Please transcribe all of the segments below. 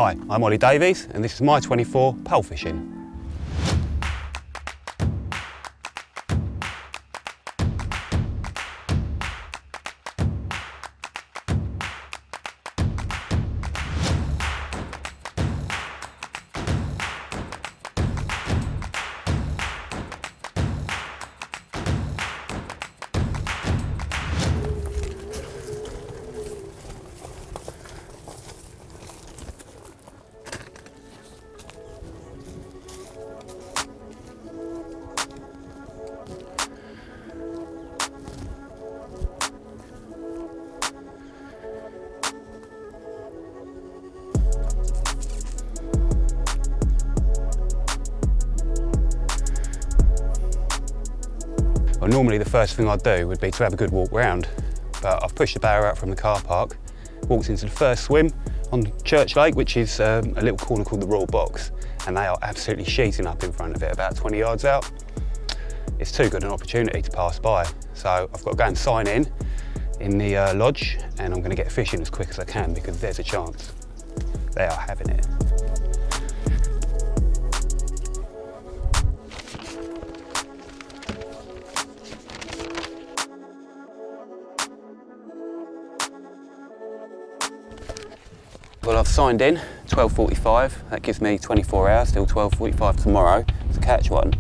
Hi, I'm Oli Davies and this is my 24 pole fishing. Well, normally the first thing I'd do would be to have a good walk round, but I've pushed the barrow out from the car park, walked into the first swim on Church Lake, which is a little corner called the Royal Box, and they are absolutely sheeting up in front of it, about 20 yards out. It's too good an opportunity to pass by, so I've got to go and sign in the lodge, and I'm going to get fishing as quick as I can because there's a chance. They are having it. Well, I've signed in 12:45. That gives me 24 hours till 12:45 tomorrow to catch one.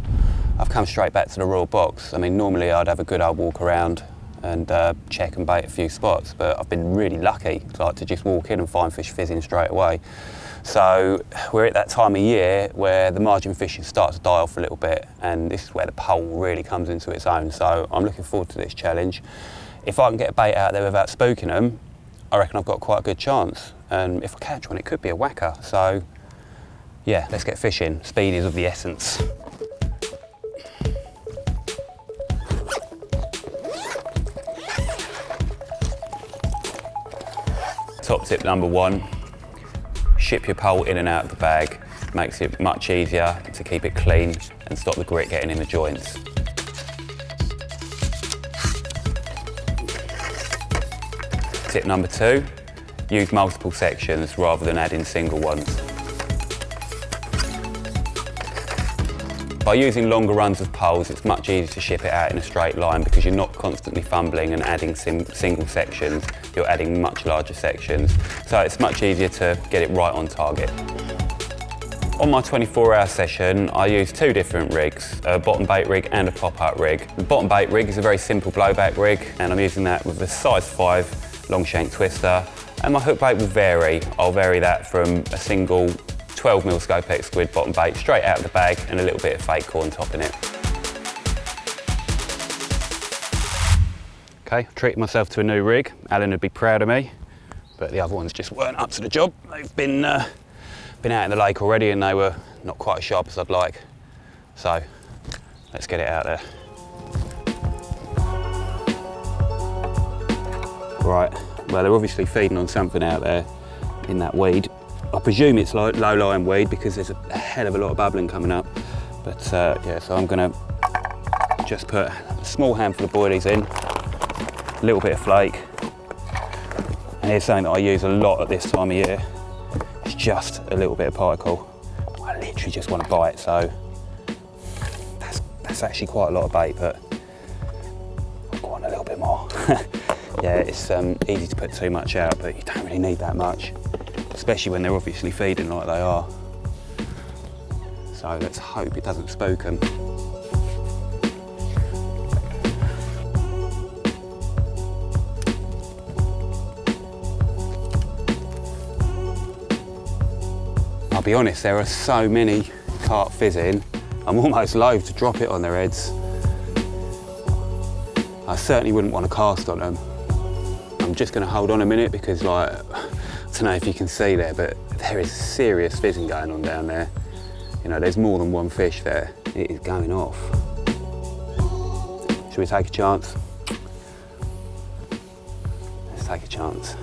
I've come straight back to the Royal Box. I mean, normally I'd have a good old walk around and check and bait a few spots, but I've been really lucky to just walk in and find fish fizzing straight away. So we're at that time of year where the margin fishing starts to die off a little bit, and this is where the pole really comes into its own. So I'm looking forward to this challenge. If I can get a bait out there without spooking them, I reckon I've got quite a good chance. And if I catch one, it could be a whacker. So yeah, let's get fishing. Speed is of the essence. Top tip number one, ship your pole in and out of the bag. Makes it much easier to keep it clean and stop the grit getting in the joints. Tip number two, use multiple sections rather than adding single ones. By using longer runs of poles, it's much easier to ship it out in a straight line because you're not constantly fumbling and adding single sections, you're adding much larger sections. So it's much easier to get it right on target. On my 24-hour session, I use two different rigs, a bottom bait rig and a pop-up rig. The bottom bait rig is a very simple blowback rig, and I'm using that with a size 5 long shank twister. And my hook bait will vary. I'll vary that from a single 12mm Scopex squid bottom bait straight out of the bag and a little bit of fake corn topping it. Okay, I've treated myself to a new rig. Alan would be proud of me, but the other ones just weren't up to the job. They've been out in the lake already and they were not quite as sharp as I'd like. So let's get it out there. Right. Well, they're obviously feeding on something out there in that weed. I presume it's like low-lying weed because there's a hell of a lot of bubbling coming up. But yeah, so I'm gonna just put a small handful of boilies in, a little bit of flake. And here's something that I use a lot at this time of year. It's just a little bit of particle. I literally just want to bite, so that's actually quite a lot of bait, but I want a little bit more. Yeah, it's easy to put too much out, but you don't really need that much, especially when they're obviously feeding like they are. So let's hope it doesn't spook them. I'll be honest, there are so many carp fizzing, I'm almost loath to drop it on their heads. I certainly wouldn't want to cast on them. I'm just going to hold on a minute because, like, I don't know if you can see there, but there is serious fizzing going on down there. You know, there's more than one fish there. It is going off. Should we take a chance? Let's take a chance.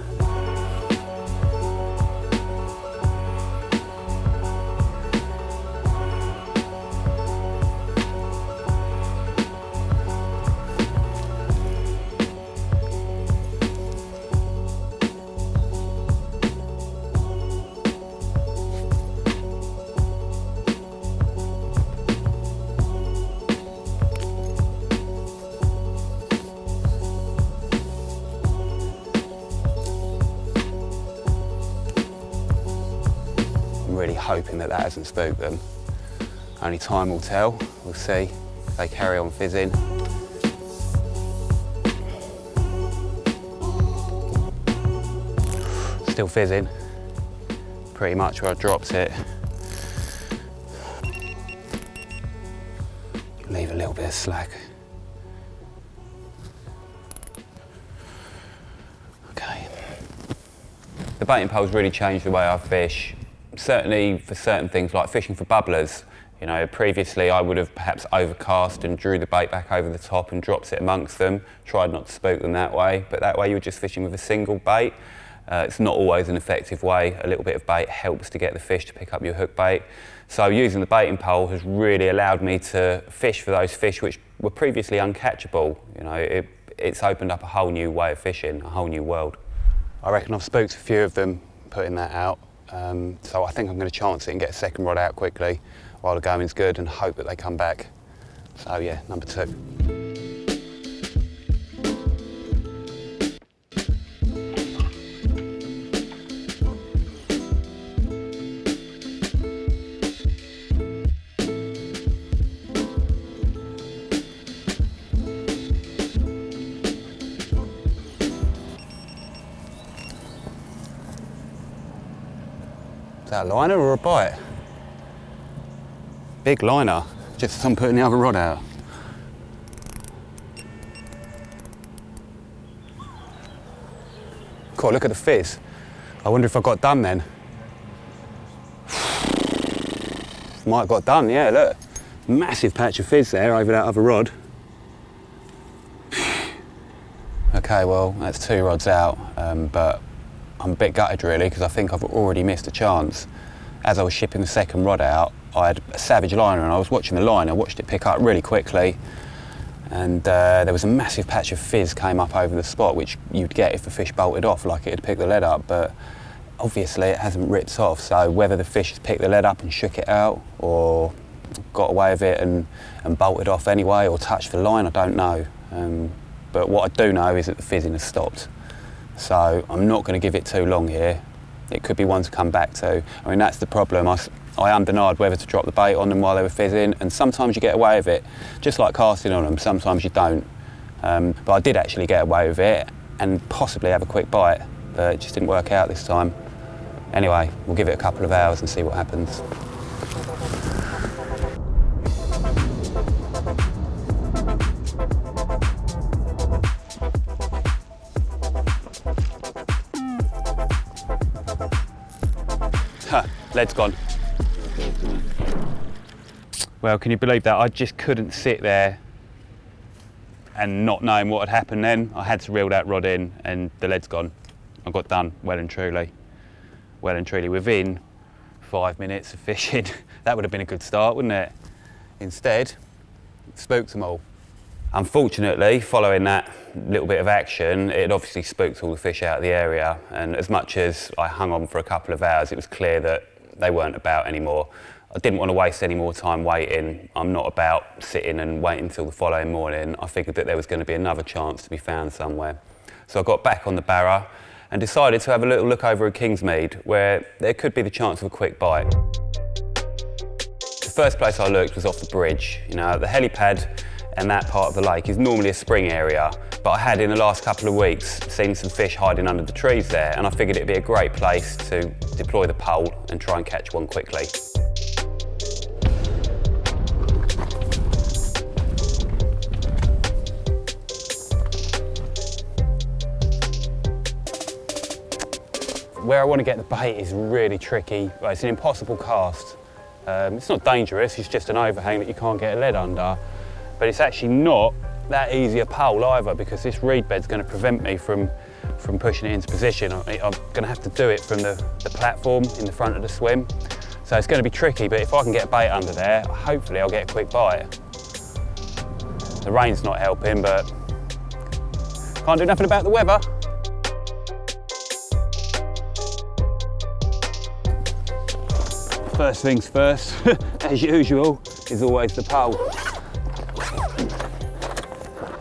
hoping that that hasn't spooked them. Only time will tell. We'll see if they carry on fizzing. Still fizzing, pretty much where I dropped it. Leave a little bit of slack. Okay. The baiting pole's really changed the way I fish. Certainly for certain things like fishing for bubblers. You know, previously I would have perhaps overcast and drew the bait back over the top and dropped it amongst them, tried not to spook them that way, but that way you're just fishing with a single bait. It's not always an effective way. A little bit of bait helps to get the fish to pick up your hook bait. So using the baiting pole has really allowed me to fish for those fish which were previously uncatchable. You know, it's opened up a whole new way of fishing, a whole new world. I reckon I've spooked a few of them putting that out. So I think I'm going to chance it and get a second rod out quickly while the going's good and hope that they come back. So yeah, number 2. Is that a liner or a bite? Big liner, just as I'm putting the other rod out. God, look at the fizz. I wonder if I got done then. Might have got done, yeah, look. Massive patch of fizz there over that other rod. Okay, well, that's 2 rods out, but I'm a bit gutted really because I think I've already missed a chance. As I was shipping the second rod out, I had a savage liner and I was watching the line. I watched it pick up really quickly and there was a massive patch of fizz came up over the spot, which you'd get if the fish bolted off like it had picked the lead up, but obviously it hasn't ripped off. So whether the fish has picked the lead up and shook it out or got away with it and bolted off anyway or touched the line, I don't know. But what I do know is that the fizzing has stopped. So I'm not going to give it too long here. It could be one to come back to. I mean, that's the problem. I undenied whether to drop the bait on them while they were fizzing, and sometimes you get away with it, just like casting on them, sometimes you don't. But I did actually get away with it and possibly have a quick bite, but it just didn't work out this time. Anyway, we'll give it a couple of hours and see what happens. Lead's gone. Well, can you believe that? I just couldn't sit there and not knowing what had happened then. I had to reel that rod in and the lead's gone. I got done, well and truly. Well and truly, within 5 minutes of fishing. That would have been a good start, wouldn't it? Instead, spooked them all. Unfortunately, following that little bit of action, it obviously spooked all the fish out of the area, and as much as I hung on for a couple of hours, it was clear that they weren't about anymore. I didn't want to waste any more time waiting. I'm not about sitting and waiting until the following morning. I figured that there was going to be another chance to be found somewhere. So I got back on the barra and decided to have a little look over at Kingsmead, where there could be the chance of a quick bite. The first place I looked was off the bridge. You know, the helipad and that part of the lake is normally a spring area, but I had in the last couple of weeks seen some fish hiding under the trees there, and I figured it'd be a great place to deploy the pole and try and catch one quickly. Where I want to get the bait is really tricky. Well, it's an impossible cast. It's not dangerous, it's just an overhang that you can't get a lead under. But it's actually not that easy a pole either, because this reed bed's going to prevent me from pushing it into position. I'm going to have to do it from the platform in the front of the swim. So it's going to be tricky, but if I can get a bait under there, hopefully I'll get a quick bite. The rain's not helping, but can't do nothing about the weather. First things first, as usual, is always the pole.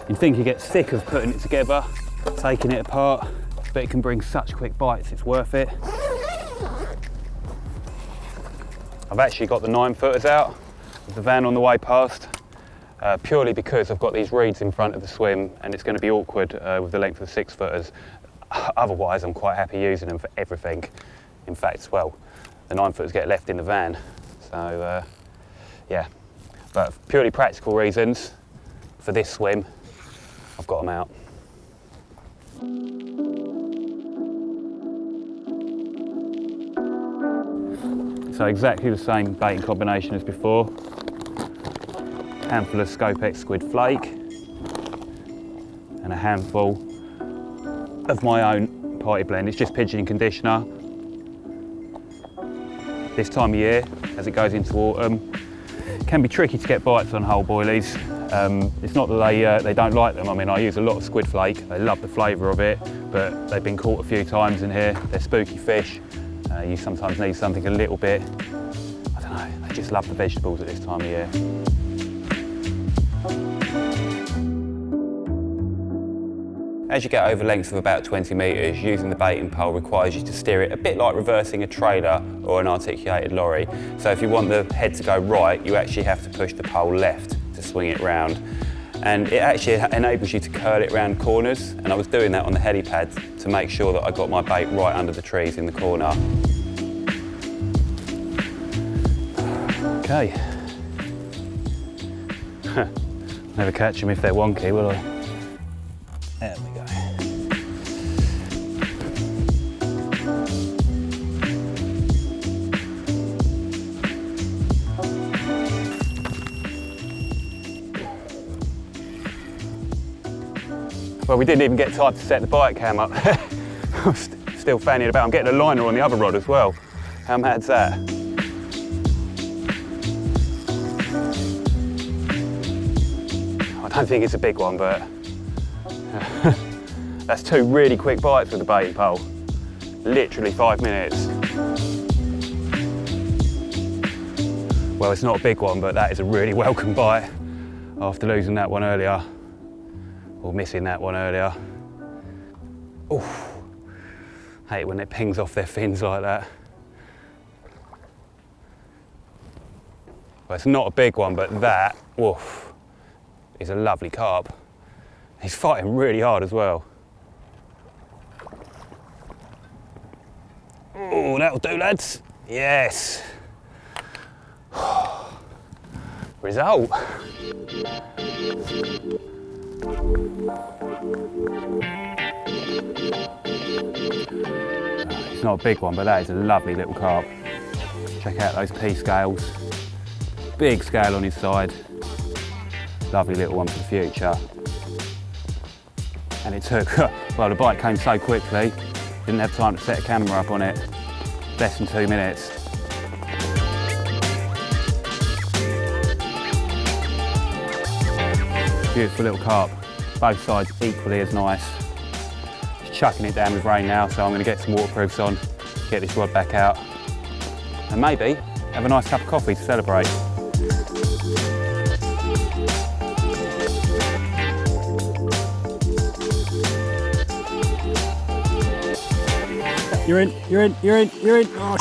You'd think you get sick of putting it together, taking it apart, but it can bring such quick bites, it's worth it. I've actually got the 9-footers out of the van on the way past, purely because I've got these reeds in front of the swim and it's going to be awkward with the length of the 6-footers. Otherwise, I'm quite happy using them for everything. In fact, well, the 9-footers get left in the van. So, yeah. But for purely practical reasons, for this swim, I've got them out. So exactly the same baiting combination as before. Handful of Scopex squid flake and a handful of my own party blend. It's just pigeon and conditioner. This time of year, as it goes into autumn, it can be tricky to get bites on whole boilies. It's not that they don't like them. I mean, I use a lot of squid flake. They love the flavour of it, but they've been caught a few times in here. They're spooky fish. You sometimes need something a little bit, I don't know, they just love the vegetables at this time of year. As you get over lengths of about 20 metres, using the baiting pole requires you to steer it a bit like reversing a trailer or an articulated lorry. So if you want the head to go right, you actually have to push the pole left to swing it round. And it actually enables you to curl it round corners, and I was doing that on the helipad to make sure that I got my bait right under the trees in the corner. Okay. Never catch them if they're wonky, will I? There we go. Well, we didn't even get time to set the bite cam up. I'm still fanning about. I'm getting a liner on the other rod as well. How mad's that? I don't think it's a big one, but that's 2 really quick bites with the baiting pole. Literally 5 minutes. Well, it's not a big one, but that is a really welcome bite after losing that one earlier. Or missing that one earlier. Oof. Hate it when it pings off their fins like that. Well, it's not a big one, but that, woof, is a lovely carp. He's fighting really hard as well. Oh, that'll do, lads. Yes. Result. It's not a big one, but that is a lovely little carp. Check out those P scales. Big scale on his side. Lovely little one for the future. And it took, well, the bite came so quickly, didn't have time to set a camera up on it. Less than 2 minutes. Beautiful little carp. Both sides equally as nice. Just chucking it down with rain now, so I'm going to get some waterproofs on, get this rod back out, and maybe have a nice cup of coffee to celebrate. You're in, you're in, you're in, you're in. Oh,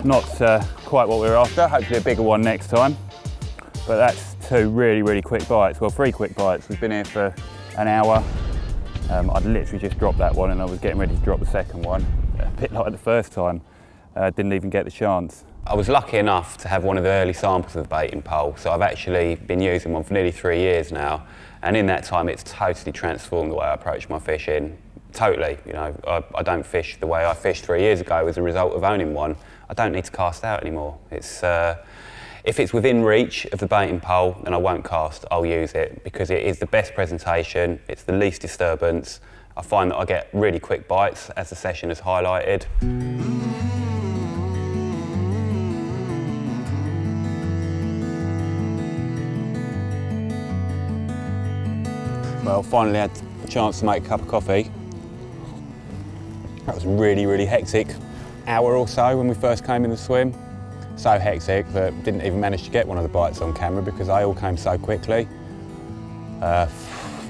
Not quite what we were after, hopefully a bigger one next time. But that's 2 really, really quick bites. Well, 3 quick bites. We've been here for an hour. I'd literally just dropped that one and I was getting ready to drop the second one. A bit like the first time, didn't even get the chance. I was lucky enough to have one of the early samples of the baiting pole, so I've actually been using one for nearly 3 years now. And in that time, it's totally transformed the way I approach my fishing. Totally, you know, I don't fish the way I fished 3 years ago as a result of owning one. I don't need to cast out anymore. It's, if it's within reach of the baiting pole, then I won't cast, I'll use it because it is the best presentation, it's the least disturbance. I find that I get really quick bites, as the session has highlighted. Well, finally had a chance to make a cup of coffee. was a really, really hectic hour or so when we first came in the swim. So hectic that didn't even manage to get one of the bites on camera because they all came so quickly.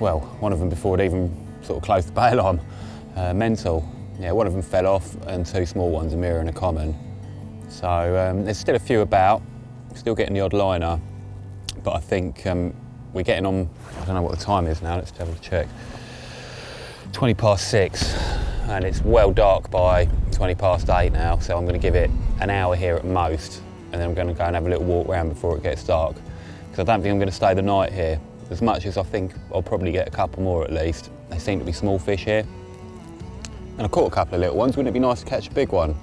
Well, one of them before it even sort of closed the bail arm. Mental. Yeah, one of them fell off and two small ones, a mirror and a common. So there's still a few about, still getting the odd liner, but I think we're getting on, I don't know what the time is now, let's have a check. 20 past 6, and it's well dark by 20 past 8 now, so I'm going to give it an hour here at most, and then I'm going to go and have a little walk around before it gets dark, because I don't think I'm going to stay the night here, as much as I think I'll probably get a couple more at least. They seem to be small fish here, and I caught a couple of little ones. Wouldn't it be nice to catch a big one?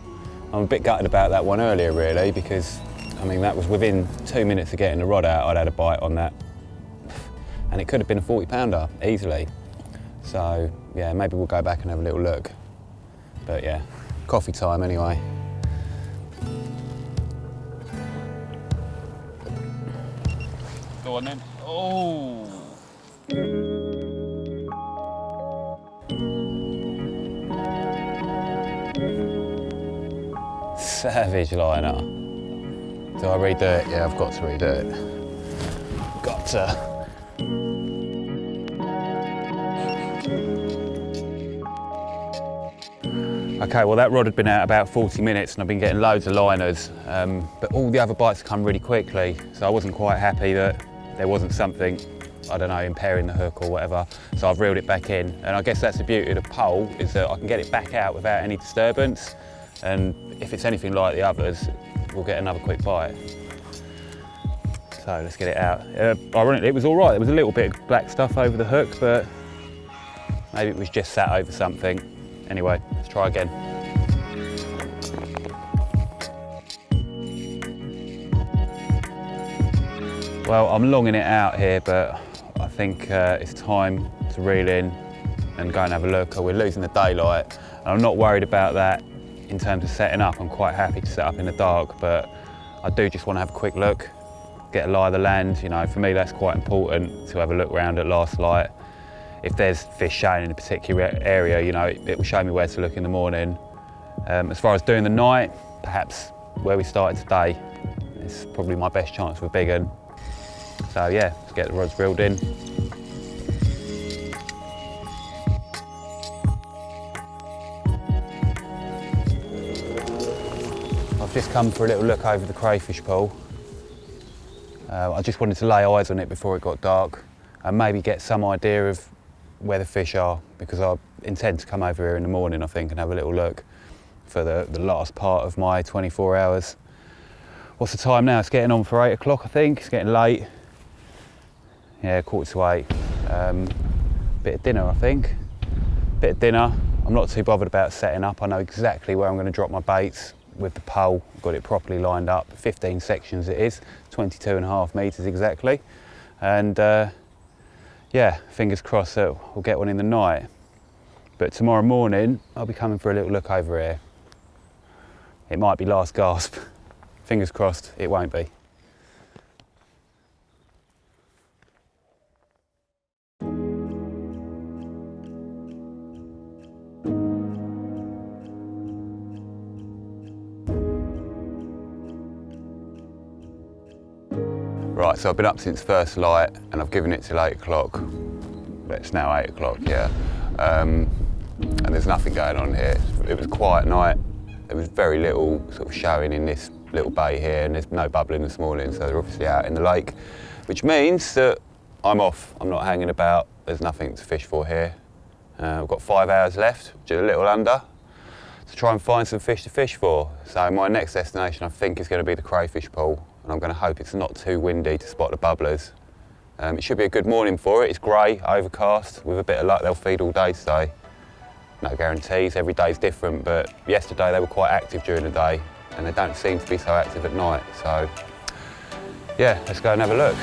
I'm a bit gutted about that one earlier really, because I mean that was within 2 minutes of getting the rod out, I'd had a bite on that, and it could have been a 40 pounder easily. So yeah, maybe we'll go back and have a little look. But yeah, coffee time anyway. Go on then. Oh! Savage liner. Do I redo it? Yeah, I've got to redo it. Got to. Okay, well that rod had been out about 40 minutes and I've been getting loads of liners, but all the other bites come really quickly, so I wasn't quite happy that there wasn't something, I don't know, impairing the hook or whatever, so I've reeled it back in. And I guess that's the beauty of the pole, is that I can get it back out without any disturbance, and if it's anything like the others, we'll get another quick bite. So let's get it out. Ironically, it was all right. There was a little bit of black stuff over the hook, but maybe it was just sat over something. Anyway, let's try again. Well, I'm longing it out here, but I think it's time to reel in and go and have a look. We're losing the daylight, and I'm not worried about that in terms of setting up. I'm quite happy to set up in the dark, but I do just want to have a quick look, get a lie of the land. You know, for me that's quite important, to have a look around at last light. If there's fish showing in a particular area, you know, it will show me where to look in the morning. As far as doing the night, perhaps where we started today, it's probably my best chance with big un. So yeah, let's get the rods reeled in. I've just come for a little look over the crayfish pool. I just wanted to lay eyes on it before it got dark and maybe get some idea of where the fish are, because I intend to come over here in the morning, I think, and have a little look for the last part of my 24 hours. What's the time now? It's getting on for 8 o'clock, I think. It's getting late. Yeah, 7:45. Bit of dinner, I think. Bit of dinner. I'm not too bothered about setting up. I know exactly where I'm going to drop my baits with the pole. I've got it properly lined up. 15 sections it is, 22.5 metres exactly. And yeah, fingers crossed that we'll get one in the night. But tomorrow morning, I'll be coming for a little look over here. It might be last gasp. Fingers crossed, it won't be. Right, so I've been up since first light and I've given it till 8 o'clock. It's now 8 o'clock, yeah. And there's nothing going on here. It was a quiet night. There was very little sort of showing in this little bay here, and there's no bubbling this morning, so they're obviously out in the lake, which means that I'm off. I'm not hanging about. There's nothing to fish for here. I've got 5 hours left, just a little under, to try and find some fish to fish for. So my next destination, I think, is going to be the crayfish pool. And I'm going to hope it's not too windy to spot the bubblers. It should be a good morning for it. It's grey, overcast. With a bit of luck, they'll feed all day today. No guarantees, every day's different, but yesterday they were quite active during the day and they don't seem to be so active at night. So yeah, let's go and have a look.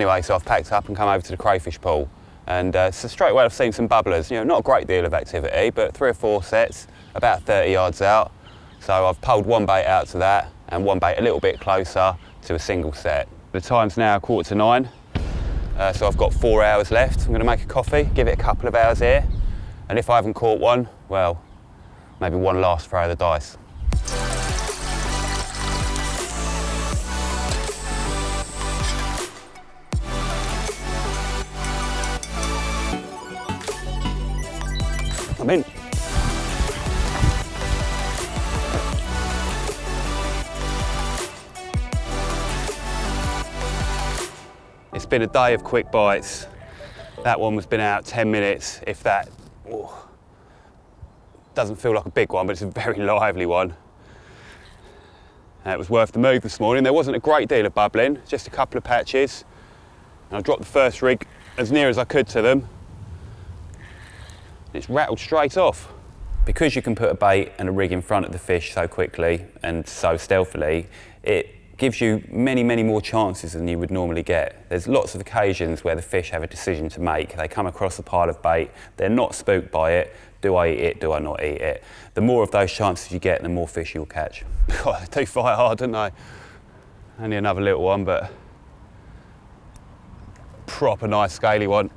Anyway, so I've packed up and come over to the crayfish pool. And so straight away I've seen some bubblers, you know, not a great deal of activity, but 3 or 4 sets, about 30 yards out. So I've pulled one bait out to that and one bait a little bit closer to a single set. The time's now 8:45, so I've got 4 hours left. I'm going to make a coffee, give it a couple of hours here, and if I haven't caught one, well, maybe one last throw of the dice. I'm in. It's been a day of quick bites. That one has been out 10 minutes, if that. Ooh. Doesn't feel like a big one, but it's a very lively one. It was worth the move this morning. There wasn't a great deal of bubbling, just a couple of patches. And I dropped the first rig as near as I could to them. It's rattled straight off. Because you can put a bait and a rig in front of the fish so quickly and so stealthily, it gives you many, many more chances than you would normally get. There's lots of occasions where the fish have a decision to make. They come across a pile of bait, they're not spooked by it. Do I eat it? Do I not eat it? The more of those chances you get, the more fish you'll catch. God, they do fight hard, don't they? Only another little one, but proper nice scaly one.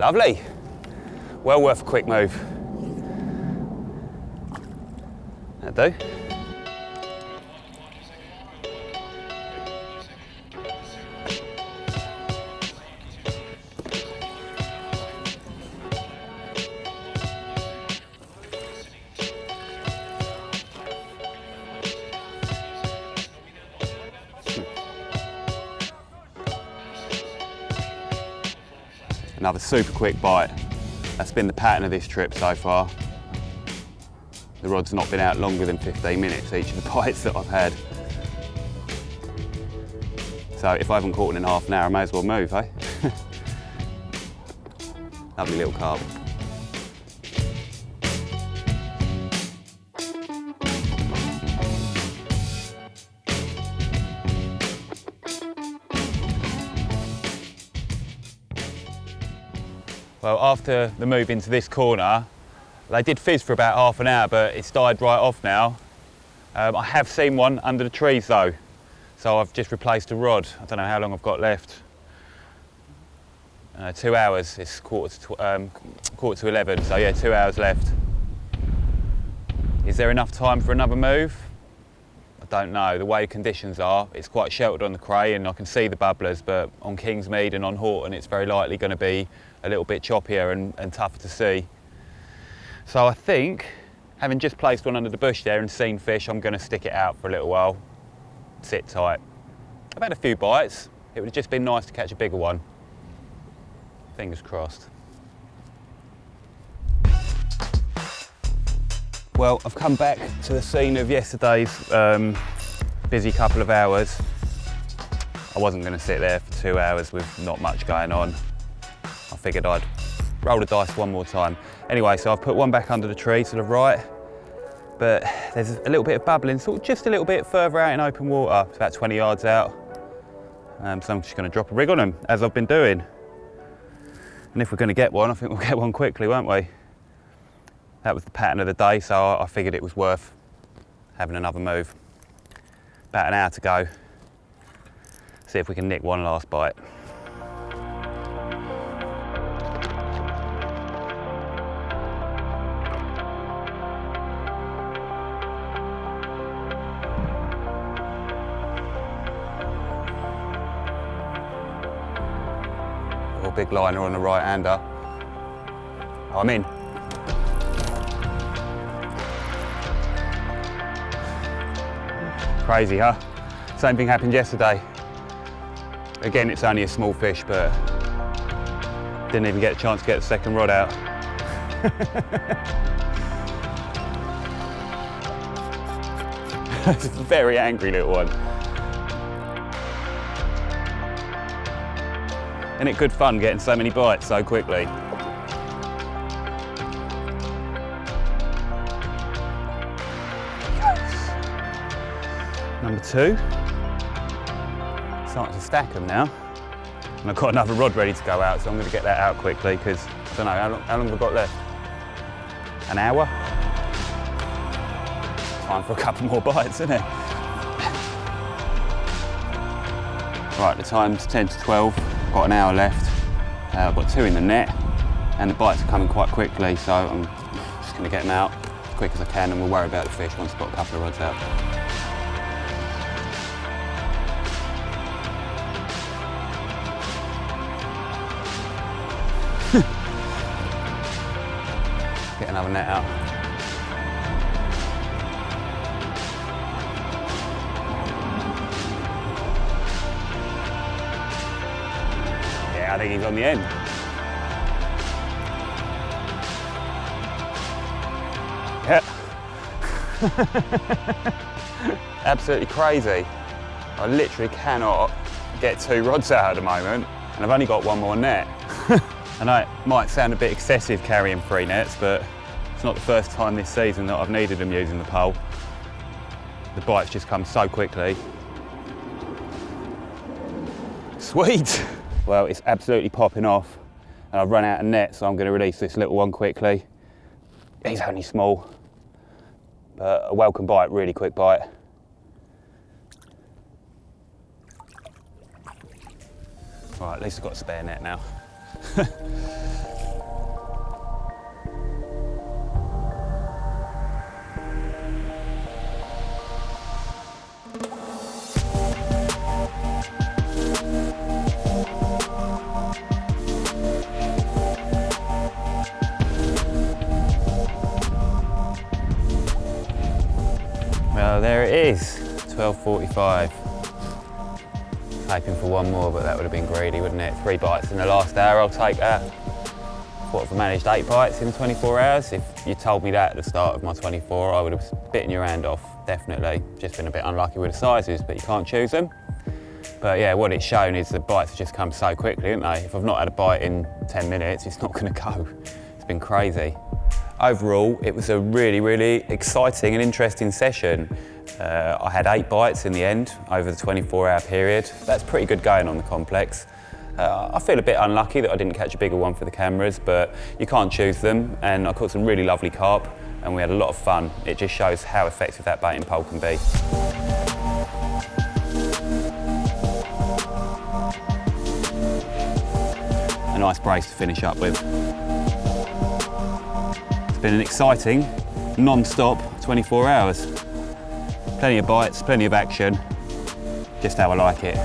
Lovely. Well worth a quick move. That'll do. Another super quick bite. That's been the pattern of this trip so far. The rod's not been out longer than 15 minutes, each of the bites that I've had. So if I haven't caught one in half an hour, I may as well move, eh? Lovely little carp. Well, after the move into this corner, they did fizz for about half an hour, but it's died right off now. I have seen one under the trees though, so I've just replaced a rod. I don't know how long I've got left. 2 hours, it's quarter to 11, so yeah, 2 hours left. Is there enough time for another move? I don't know. The way conditions are, it's quite sheltered on the Cray and I can see the bubblers, but on Kingsmead and on Horton it's very likely going to be a little bit choppier and tougher to see. So I think, having just placed one under the bush there and seen fish, I'm going to stick it out for a little while, sit tight. I've had a few bites. It would have just been nice to catch a bigger one. Fingers crossed. Well, I've come back to the scene of yesterday's busy couple of hours. I wasn't going to sit there for 2 hours with not much going on. I figured I'd roll the dice one more time. Anyway, so I've put one back under the tree to the right, but there's a little bit of bubbling, sort of just a little bit further out in open water. It's about 20 yards out. So I'm just going to drop a rig on them, as I've been doing. And if we're going to get one, I think we'll get one quickly, won't we? That was the pattern of the day, so I figured it was worth having another move. About an hour to go. See if we can nick one last bite. Got a big liner on the right-hander. Oh, I'm in. Crazy, huh? Same thing happened yesterday. Again, it's only a small fish, but didn't even get a chance to get the second rod out. It's a very angry little one. Isn't it good fun getting so many bites so quickly? Yes. Number 2. Starting to stack them now. And I've got another rod ready to go out, so I'm going to get that out quickly because I don't know, how long have I got left? An hour? Time for a couple more bites, isn't it? Right, the time's 10 to 12. Got an hour left. I've got 2 in the net, and the bites are coming quite quickly, so I'm just going to get them out as quick as I can, and we'll worry about the fish once I've got a couple of rods out. Get another net out. Yeah, I think he's on the end. Yeah. Absolutely crazy. I literally cannot get 2 rods out at the moment, and I've only got 1 more net. I know it might sound a bit excessive carrying 3 nets, but it's not the first time this season that I've needed them using the pole. The bites just come so quickly. Sweet! Well, it's absolutely popping off, and I've run out of net, so I'm going to release this little one quickly. He's only small, but a welcome bite, really quick bite. Right, at least I've got a spare net now. Well, there it is, 12:45. Hoping for 1 more, but that would have been greedy, wouldn't it? 3 bites in the last hour, I'll take that. What if I managed 8 bites in 24 hours? If you told me that at the start of my 24, I would have bitten your hand off, definitely. Just been a bit unlucky with the sizes, but you can't choose them. But yeah, what it's shown is the bites have just come so quickly, haven't they? If I've not had a bite in 10 minutes, it's not gonna go. It's been crazy. Overall, it was a really, really exciting and interesting session. I had 8 bites in the end over the 24-hour period. That's pretty good going on the complex. I feel a bit unlucky that I didn't catch a bigger one for the cameras, but you can't choose them, and I caught some really lovely carp, and we had a lot of fun. It just shows how effective that baiting pole can be. A nice brace to finish up with. It's been an exciting, non-stop 24 hours. Plenty of bites, plenty of action, just how I like it.